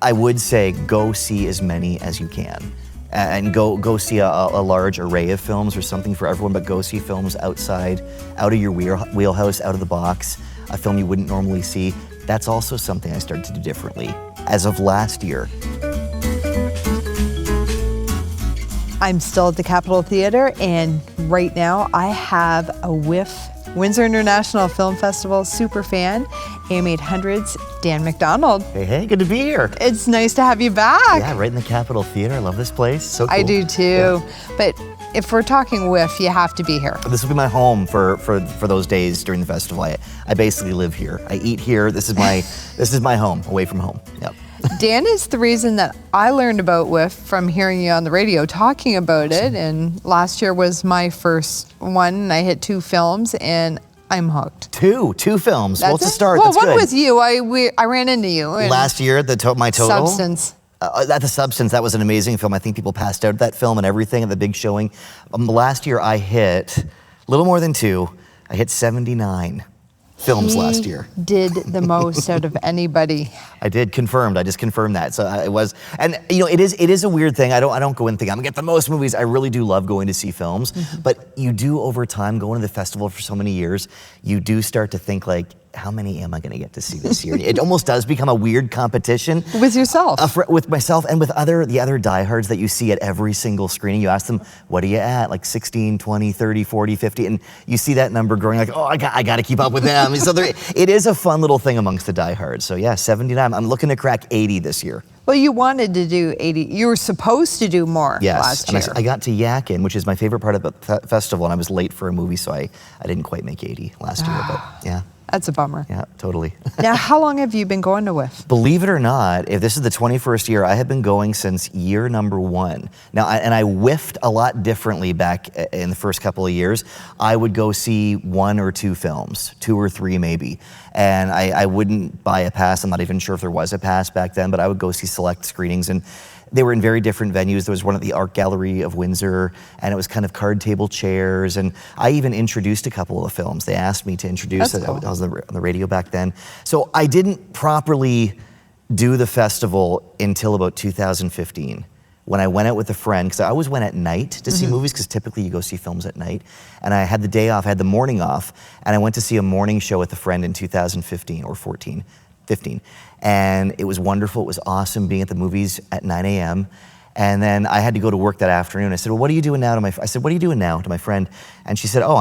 I would say go see as many as you can. And go see a large array of films. There's something for everyone, but go see films out of your wheelhouse, out of the box, a film you wouldn't normally see. That's also something I started to do differently as of last year. I'm still at the Capitol Theatre, and right now I have a WIFF, Windsor International Film Festival Superfan, AM800's Dan MacDonald. Hey, good to be here. It's nice to have you back. Yeah, right in the Capitol Theatre. I love this place. So cool. I do too. Yeah. But if we're talking WIFF, you have to be here. This will be my home for those days during the festival. I basically live here. I eat here. This is my home, away from home. Yep. Dan is the reason that I learned about WIFF from hearing you on the radio talking about it, and last year was my first one, and I hit 2 films, and I'm hooked. Two films. Well, it's a start. Well, that's one good. with you. I ran into you. Last year, my total? Substance. The Substance, that was an amazing film. I think people passed out at that film and everything at the big showing. Last year, I hit a little more than 2. I hit 79 films last year. Did the most out of anybody. I did, confirmed. I just confirmed that. So it was, and you know, it is a weird thing. I don't go in thinking I'm gonna get the most movies. I really do love going to see films, but you do over time, going to the festival for so many years, you do start to think like, how many am I going to get to see this year? It almost does become a weird competition. With yourself. With myself and with the other diehards that you see at every single screening. You ask them, what are you at? Like 16, 20, 30, 40, 50, and you see that number growing like, oh, I got to keep up with them. So it is a fun little thing amongst the diehards. So yeah, 79. I'm looking to crack 80 this year. Well, you wanted to do 80. You were supposed to do more last year. And I got to Yakin, which is my favorite part of the festival, and I was late for a movie, so I didn't quite make 80 last year, but yeah. That's a bummer. Yeah, totally. Now, how long have you been going to WIFF? Believe it or not, if this is the 21st year, I have been going since year number 1. Now, I whiffed a lot differently back in the first couple of years. I would go see 1 or 2 films, 2 or 3 maybe. And I wouldn't buy a pass. I'm not even sure if there was a pass back then, but I would go see select screenings. And they were in very different venues. There was one at the Art Gallery of Windsor, and it was kind of card table chairs. And I even introduced a couple of films. They asked me to introduce it. Cool. I was on the radio back then. So I didn't properly do the festival until about 2015. When I went out with a friend, because I always went at night to see movies, because typically you go see films at night. And I had the day off, I had the morning off, and I went to see a morning show with a friend in 2015 or 15. And it was wonderful. It was awesome being at the movies at 9 a.m. And then I had to go to work that afternoon. I said, well, what are you doing now to my friend? And she said, oh,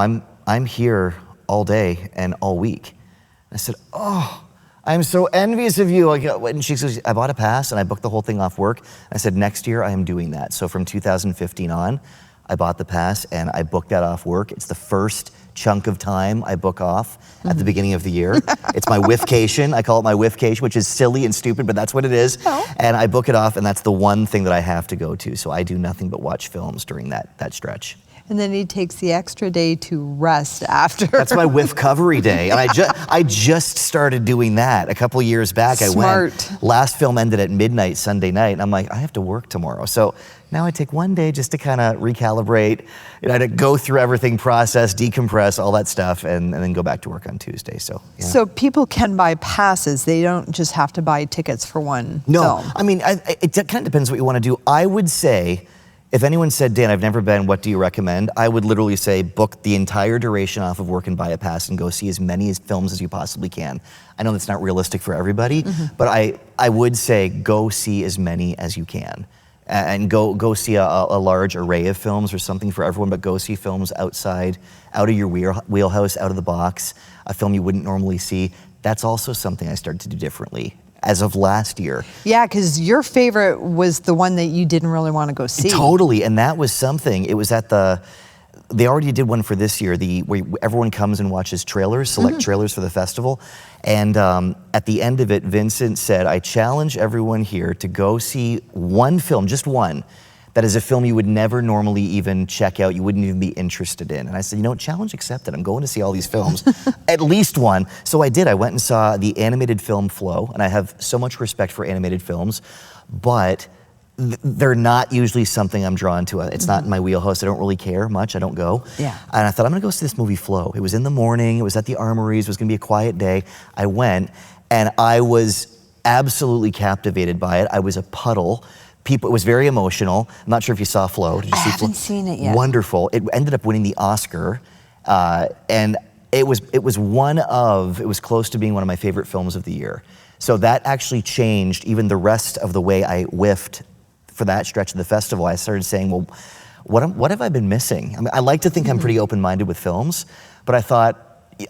I'm here all day and all week. And I said, oh, I'm so envious of you. And she says, I bought a pass and I booked the whole thing off work. And I said, next year I am doing that. So from 2015 on, I bought the pass and I booked that off work. It's the first chunk of time I book off at the beginning of the year. It's my WIFFcation. I call it my WIFFcation, which is silly and stupid, but that's what it is. Oh. And I book it off, and that's the one thing that I have to go to. So I do nothing but watch films during that stretch. And then he takes the extra day to rest after. That's my WIFF-covery day. And I just started doing that a couple years back. Smart. Last film ended at midnight Sunday night, and I'm like, I have to work tomorrow. So now I take one day just to kind of recalibrate, to go through everything, process, decompress, all that stuff, and then go back to work on Tuesday. So, yeah. So people can buy passes. They don't just have to buy tickets for one film. I mean, it kind of depends what you want to do. I would say, if anyone said, Dan, I've never been, what do you recommend? I would literally say, book the entire duration off of work and buy a pass and go see as many films as you possibly can. I know that's not realistic for everybody, but I would say go see as many as you can. And go see a large array of films. There's something for everyone, but go see films out of your wheelhouse, out of the box, a film you wouldn't normally see. That's also something I started to do differently as of last year. Yeah, because your favorite was the one that you didn't really want to go see. Totally, and that was something. It was at they already did one for this year, where everyone comes and watches trailers, select trailers for the festival. And at the end of it, Vincent said, I challenge everyone here to go see one film, just one, that is a film you would never normally even check out, you wouldn't even be interested in. And I said, challenge accepted. I'm going to see all these films, at least one. So I did. I went and saw the animated film Flow, and I have so much respect for animated films, but they're not usually something I'm drawn to. It's not in my wheelhouse. I don't really care much. I don't go. Yeah. And I thought, I'm gonna go see this movie Flow. It was in the morning. It was at the Armories. It was gonna be a quiet day. I went, and I was absolutely captivated by it. I was a puddle. It was very emotional. I'm not sure if you saw Flow. Did you see Flow? I haven't seen it yet. Wonderful. It ended up winning the Oscar, and it was close to being one of my favorite films of the year. So that actually changed even the rest of the way I whiffed for that stretch of the festival. I started saying, well, what have I been missing? I mean, I like to think I'm pretty open-minded with films, but I thought,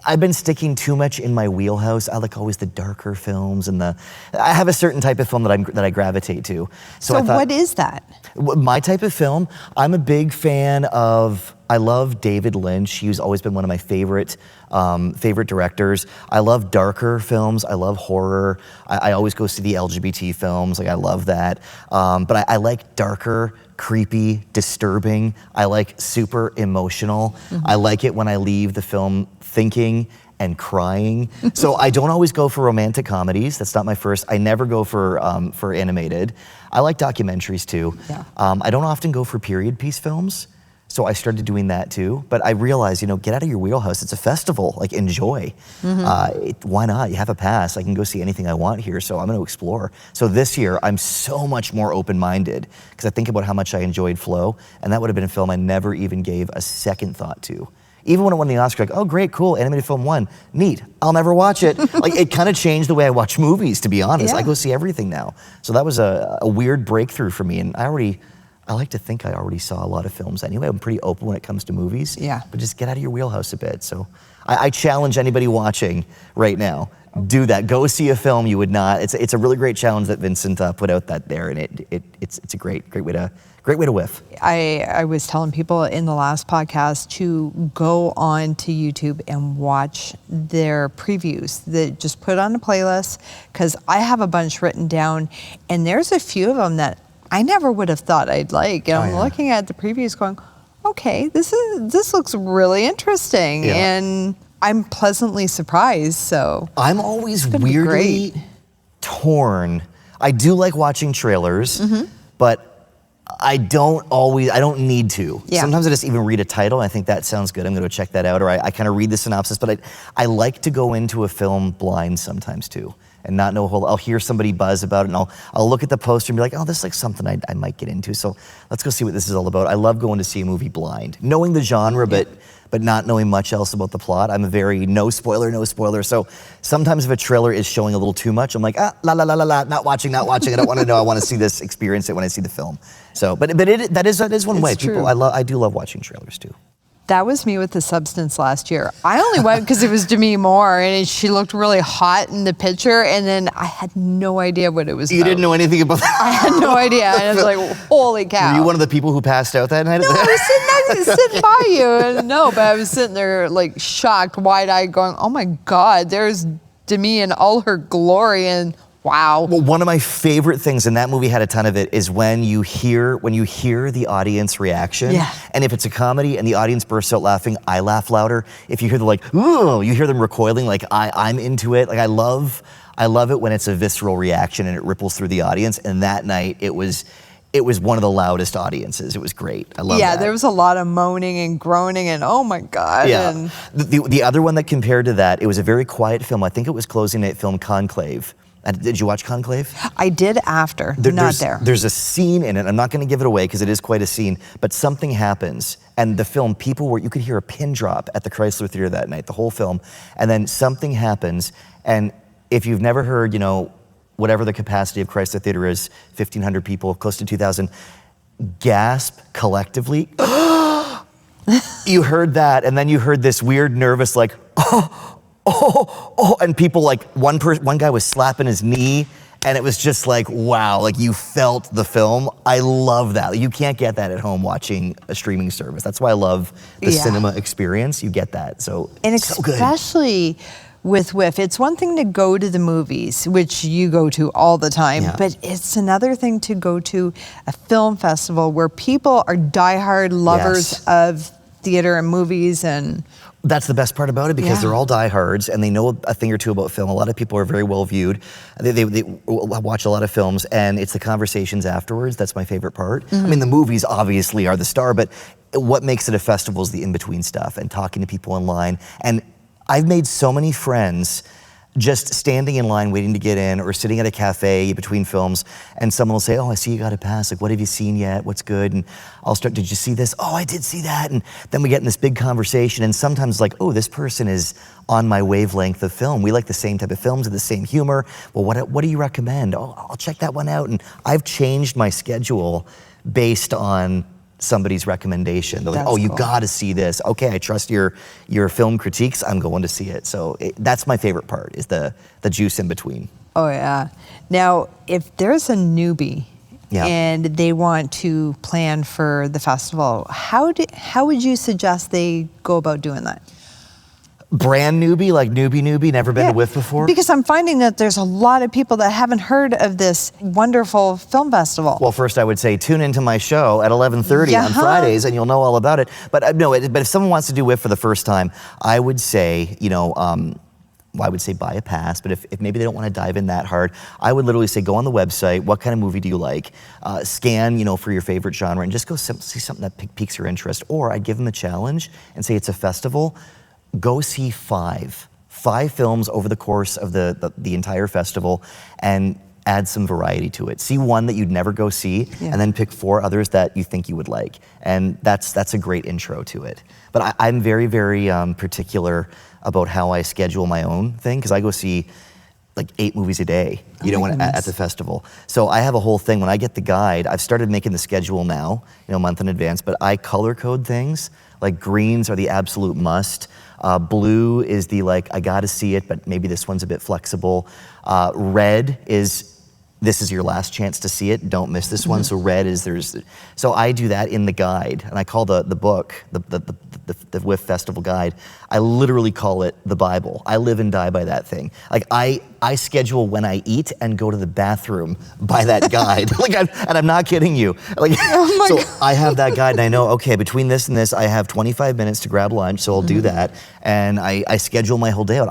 I've been sticking too much in my wheelhouse. I like always the darker films, and I have a certain type of film that I gravitate to. So I thought, what is that? My type of film, I'm a big fan of, I love David Lynch. He's always been one of my favorite directors. I love darker films. I love horror. I always go see the LGBT films. Like, I love that. But I like darker, creepy, disturbing. I like super emotional. I like it when I leave the film thinking and crying. So I don't always go for romantic comedies. That's not my first. I never go for animated. I like documentaries too. Yeah. I don't often go for period piece films. So I started doing that too. But I realized, get out of your wheelhouse. It's a festival, like, enjoy. Why not? You have a pass. I can go see anything I want here, so I'm gonna explore. So this year, I'm so much more open-minded because I think about how much I enjoyed Flow, and that would have been a film I never even gave a second thought to. Even when it won the Oscar, like, oh, great, cool, animated film won, neat, I'll never watch it. Like, it kind of changed the way I watch movies, to be honest. Yeah. I go see everything now. So that was a weird breakthrough for me, and I like to think I already saw a lot of films anyway. I'm pretty open when it comes to movies. Yeah. But just get out of your wheelhouse a bit. So I challenge anybody watching right now, do that. Go see a film you would not. It's a really great challenge that Vincent put out there, and it's a great way to whiff. I was telling people in the last podcast to go on to YouTube and watch their previews. Just put on a playlist, because I have a bunch written down, and there's a few of them that I never would have thought I'd like. And I'm looking at the previews going, okay, this looks really interesting. Yeah. And I'm pleasantly surprised, so. I'm always weirdly torn. I do like watching trailers, but I don't need to. Yeah. Sometimes I just even read a title and I think that sounds good, I'm gonna go check that out, or I kind of read the synopsis, but I like to go into a film blind sometimes too, and not know I'll hear somebody buzz about it, and I'll look at the poster and be like, oh, this is like something I might get into, so let's go see what this is all about. I love going to see a movie blind, knowing the genre, but not knowing much else about the plot. I'm a very no spoiler. So sometimes if a trailer is showing a little too much, I'm like, not watching. I don't want to know. I want to see this, experience it when I see the film. So, but that is one way. True. I do love watching trailers too. That was me with The Substance last year. I only went because it was Demi Moore, and she looked really hot in the picture, and then I had no idea what it was You about. didn't know anything about that? I had no idea. I was like, holy cow. Were you one of the people who passed out that night? No, I was sitting by you. And no, but I was sitting there like shocked, wide-eyed, going, oh my God, there's Demi in all her glory, and wow. Well, one of my favorite things, and that movie had a ton of it, is when you hear the audience reaction. Yeah. And if it's a comedy and the audience bursts out laughing, I laugh louder. If you hear the like, ooh, you hear them recoiling, like I'm into it. Like I love it when it's a visceral reaction and it ripples through the audience. And that night it was one of the loudest audiences. It was great. I love that. Yeah, there was a lot of moaning and groaning and oh my God. Yeah. And The other one that compared to that, it was a very quiet film. I think it was closing night film, Conclave. Did you watch Conclave? I did after, not there. There's a scene in it, I'm not gonna give it away because it is quite a scene, but something happens, and the film, you could hear a pin drop at the Chrysler Theater that night, the whole film, and then something happens, and if you've never heard, whatever the capacity of Chrysler Theater is, 1,500 people, close to 2,000, gasp collectively. You heard that, and then you heard this weird, nervous, like, oh, and people like, one guy was slapping his knee, and it was just like, wow, like you felt the film. I love that. You can't get that at home watching a streaming service. That's why I love the cinema experience. You get that, so good. Especially with WIFF, it's one thing to go to the movies, which you go to all the time, but it's another thing to go to a film festival where people are diehard lovers of theater and movies, and that's the best part about it, because they're all diehards and they know a thing or two about film. A lot of people are very well viewed. They watch a lot of films, and it's the conversations afterwards. That's my favorite part. I mean, the movies obviously are the star, but what makes it a festival is the in-between stuff and talking to people online. And I've made so many friends just standing in line waiting to get in, or sitting at a cafe between films, and someone will say, oh, I see you got a pass, like what have you seen yet, what's good? And I'll start, did you see this? Oh, I did see that. And then we get in this big conversation, and sometimes like, oh, this person is on my wavelength of film. We like the same type of films and the same humor. Well, what do you recommend? Oh, I'll check that one out. And I've changed my schedule based on somebody's recommendation. They're like, oh, you gotta see this. Okay, I trust your film critiques, I'm going to see it. So that's my favorite part, is the juice in between. Oh yeah. Now, if there's a newbie and they want to plan for the festival, how would you suggest they go about doing that? Brand newbie, like newbie, never been to WIFF before? Because I'm finding that there's a lot of people that haven't heard of this wonderful film festival. Well, first I would say tune into my show at 11:30 on Fridays, and you'll know all about it. But no, but if someone wants to do WIFF for the first time, I would say, I would say buy a pass, but if maybe they don't want to dive in that hard, I would literally say go on the website, what kind of movie do you like? Scan, for your favorite genre, and just go see something that piques your interest. Or I'd give them a challenge and say it's a festival. Go see five films over the course of the entire festival, and add some variety to it. See one that you'd never go see, and then pick 4 others that you think you would like. And that's a great intro to it. But I'm very, very particular about how I schedule my own thing, because I go see like 8 movies a day, at the festival. So I have a whole thing. When I get the guide, I've started making the schedule now, a month in advance, but I color code things. Like greens are the absolute must. Blue is the I gotta see it, but maybe this one's a bit flexible. Red is, this is your last chance to see it, don't miss this one. So red is, so I do that in the guide, and I call the book, the WIFF Festival Guide, I literally call it the Bible. I live and die by that thing. Like I schedule when I eat and go to the bathroom by that guide. And I'm not kidding you. So I have that guide, and I know, okay, between this and this, I have 25 minutes to grab lunch, so I'll do that. And I schedule my whole day out.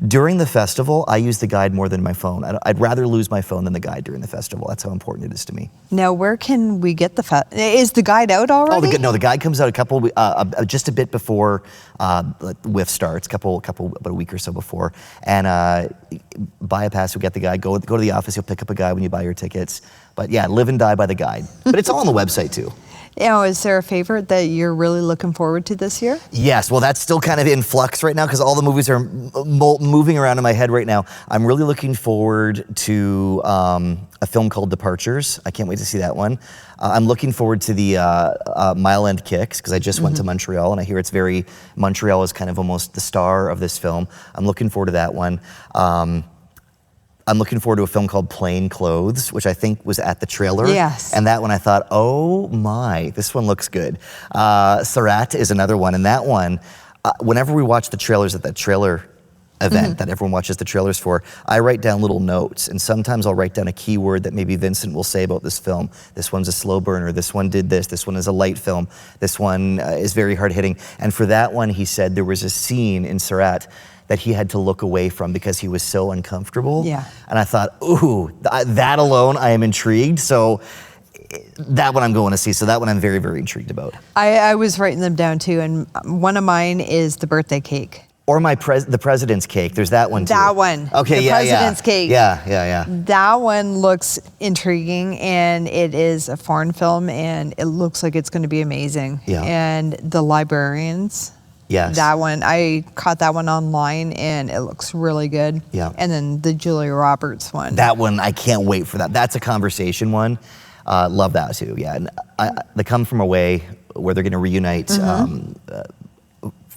During the festival, I use the guide more than my phone. I'd rather lose my phone than the guide during the festival. That's how important it is to me. Now, where can we get is the guide out already? The guide comes out just a bit before WIFF starts, about a week or so before. And buy a pass, you'll get the guide. Go to the office, you'll pick up a guide when you buy your tickets. But yeah, live and die by the guide. But it's all on the website too. Is there a favorite that you're really looking forward to this year? Yes, well that's still kind of in flux right now, because all the movies are moving around in my head right now. I'm really looking forward to a film called Departures. I can't wait to see that one. I'm looking forward to the Mile End Kicks, because I just went to Montreal, and I hear Montreal is kind of almost the star of this film. I'm looking forward to that one. I'm looking forward to a film called Plain Clothes, which I think was at the trailer. Yes. And that one I thought, oh my, this one looks good. Sarat is another one, and that one, whenever we watch the trailers at that trailer event that everyone watches the trailers for, I write down little notes, and sometimes I'll write down a keyword that maybe Vincent will say about this film. This one's a slow burner, this one did this one is a light film, this one is very hard hitting. And for that one, he said there was a scene in Sarat that he had to look away from because he was so uncomfortable. Yeah. And I thought, ooh, that alone, I am intrigued. So that one I'm going to see. So that one I'm very, very intrigued about. I was writing them down too, and one of mine is the birthday cake. Or the President's Cake. There's that one too. That one. Okay, the President's Cake. Yeah. That one looks intriguing, and it is a foreign film, and it looks like it's going to be amazing. Yeah. And The Librarians. Yes. That one, I caught that one online, and it looks really good. Yeah. And then the Julia Roberts one. That one, I can't wait for that. That's a conversation one. Love that too, yeah. And The Come From Away, where they're going to reunite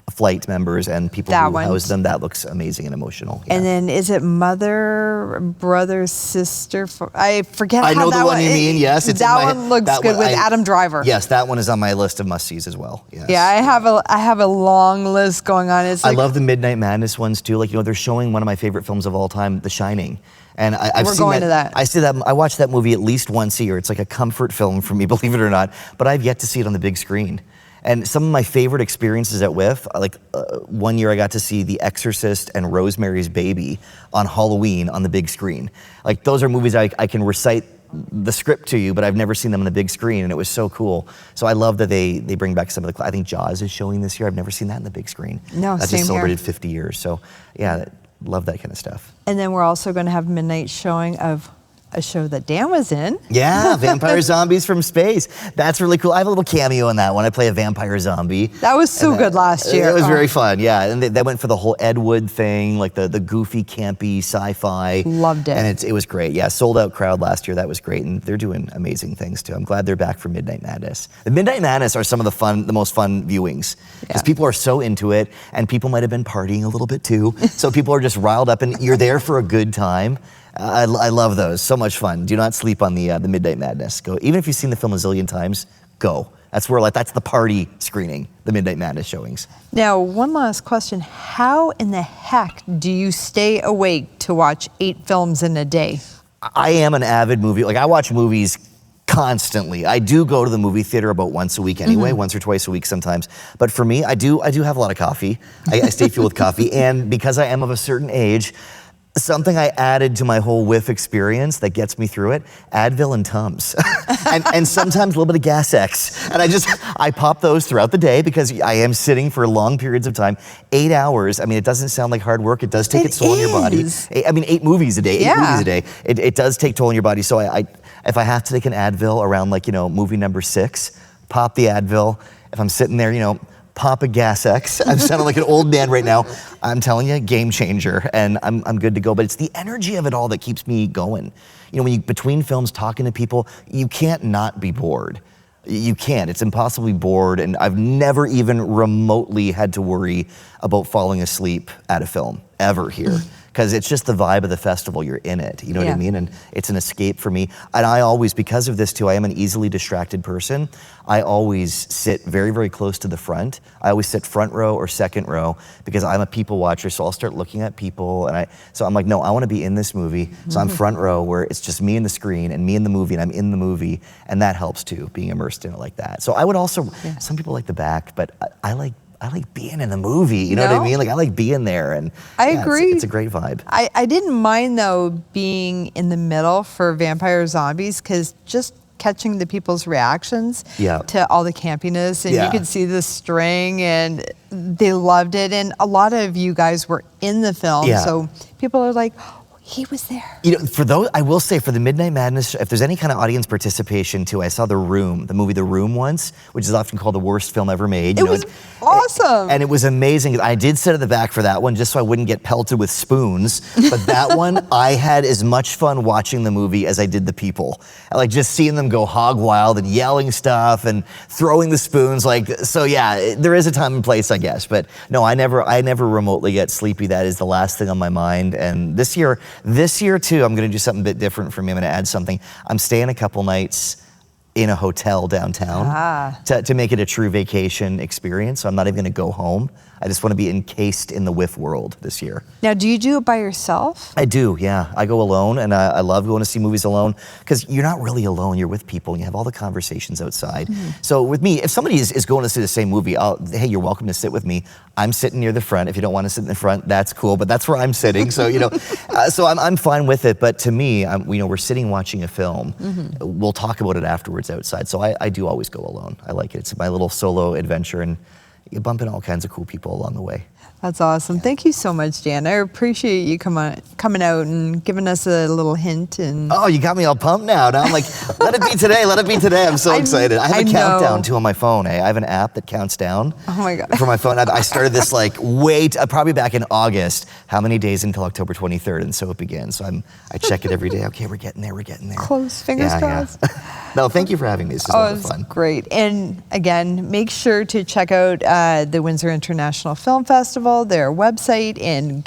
flight members and people who house them. That looks amazing and emotional. Yeah. And then is it mother, brother, sister? I forget how that one. I know the one you mean, yes. That one looks good with Adam Driver. Yes, that one is on my list of must-sees as well. Yes. Yeah, I have a long list going on. I love the Midnight Madness ones too. They're showing one of my favorite films of all time, The Shining. And I've seen that. I see that. I watch that movie at least once a year. It's like a comfort film for me, believe it or not. But I've yet to see it on the big screen. And some of my favorite experiences at WIFF, one year I got to see The Exorcist and Rosemary's Baby on Halloween on the big screen. Those are movies I can recite the script to you, but I've never seen them on the big screen, and it was so cool. So I love that they bring back some of I think Jaws is showing this year. I've never seen that in the big screen. No, that same just celebrated here. 50 years. So yeah, Love that kind of stuff. And then we're also going to have a midnight showing of a show that Dan was in. Yeah, Vampire Zombies from Space. That's really cool. I have a little cameo in that one. I play a vampire zombie. That was so good last year. It was very fun, yeah. And they went for the whole Ed Wood thing, like the goofy, campy sci-fi. Loved it. And it was great. Yeah, sold out crowd last year. That was great. And they're doing amazing things too. I'm glad they're back for Midnight Madness. The Midnight Madness are some of the most fun viewings because people are so into it, and people might have been partying a little bit too. So people are just riled up, and you're there for a good time. I love those. So much fun. Do not sleep on the Midnight Madness. Go, even if you've seen the film a zillion times, go. That's where that's the party screening, the Midnight Madness showings. Now, one last question. How in the heck do you stay awake to watch 8 films in a day? I am an avid movie. I watch movies constantly. I do go to the movie theater about once a week anyway, once or twice a week sometimes. But for me, I do have a lot of coffee. I stay fueled with coffee. And because I am of a certain age, something I added to my whole WIFF experience that gets me through it, Advil and Tums. and sometimes a little bit of Gas X. And I pop those throughout the day because I am sitting for long periods of time. 8 hours, I mean, it doesn't sound like hard work. It does take its toll on your body. 8 movies a day, 8 movies a day. It does take toll on your body. So if I have to take an Advil around movie number 6, pop the Advil. If I'm sitting there, pop a Gas X. I'm sounding like an old man right now. I'm telling you, game changer, and I'm good to go. But it's the energy of it all that keeps me going. When you between films talking to people, you can't not be bored. You can't. It's impossibly bored, and I've never even remotely had to worry about falling asleep at a film ever here. Because it's just the vibe of the festival. You're in it, you know what I mean? And it's an escape for me. And I always, because of this too, I am an easily distracted person. I always sit very, very close to the front. I always sit front row or second row because I'm a people watcher. So I'll start looking at people, and so I'm like, no, I want to be in this movie. So I'm front row where it's just me and the screen and me and the movie, and I'm in the movie, and that helps too, being immersed in it like that. So I would also, some people like the back, but I like being in the movie, you know what I mean? I like being there, and I agree. It's a great vibe. I didn't mind though being in the middle for Vampire Zombies because just catching the people's reactions to all the campiness, and you could see the string, and they loved it, and a lot of you guys were in the film, so people are like, he was there. For those, I will say, for the Midnight Madness, if there's any kind of audience participation too, I saw The movie The Room once, which is often called the worst film ever made. It was awesome. And it was amazing. I did sit at the back for that one just so I wouldn't get pelted with spoons. But that one, I had as much fun watching the movie as I did the people. Just seeing them go hog wild and yelling stuff and throwing the spoons. So yeah, there is a time and place, I guess. But no, I never remotely get sleepy. That is the last thing on my mind. And this year too, I'm going to do something a bit different for me. I'm going to add something. I'm staying a couple nights in a hotel downtown to make it a true vacation experience. So I'm not even going to go home. I just want to be encased in the WIFF world this year. Now, do you do it by yourself? I do, yeah. I go alone, and I love going to see movies alone because you're not really alone. You're with people, and you have all the conversations outside. So with me, if somebody is going to see the same movie, hey, you're welcome to sit with me. I'm sitting near the front. If you don't want to sit in the front, that's cool, but that's where I'm sitting. So, so I'm fine with it. But to me, we're sitting watching a film. We'll talk about it afterwards outside. So I do always go alone. I like it. It's my little solo adventure, and you bump into all kinds of cool people along the way. That's awesome. Thank you so much, Dan. I appreciate you coming out and giving us a little hint. And oh, you got me all pumped now. Now I'm like, let it be today, let it be today. I'm so excited. I have a countdown too on my phone. I have an app that counts down. Oh my God. For my phone. I started this probably back in August. How many days until October 23rd? And so it begins. So I check it every day. Okay, we're getting there. Close, fingers crossed. No, thank you for having me. This is a lot of fun. Great. And again, make sure to check out the Windsor International Film Festival, their website, and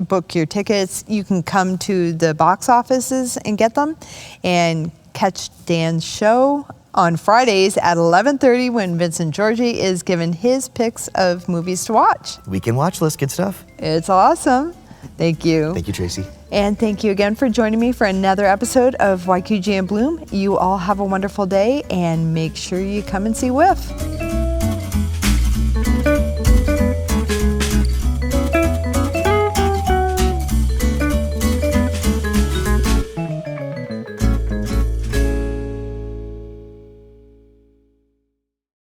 book your tickets. You can come to the box offices and get them, and catch Dan's show on Fridays at 11:30 when Vincent Georgie is given his picks of movies to watch. Weekend watch list, good stuff. It's awesome. Thank you. Thank you, Tracy. And thank you again for joining me for another episode of YQG and Bloom. You all have a wonderful day, and make sure you come and see WIFF.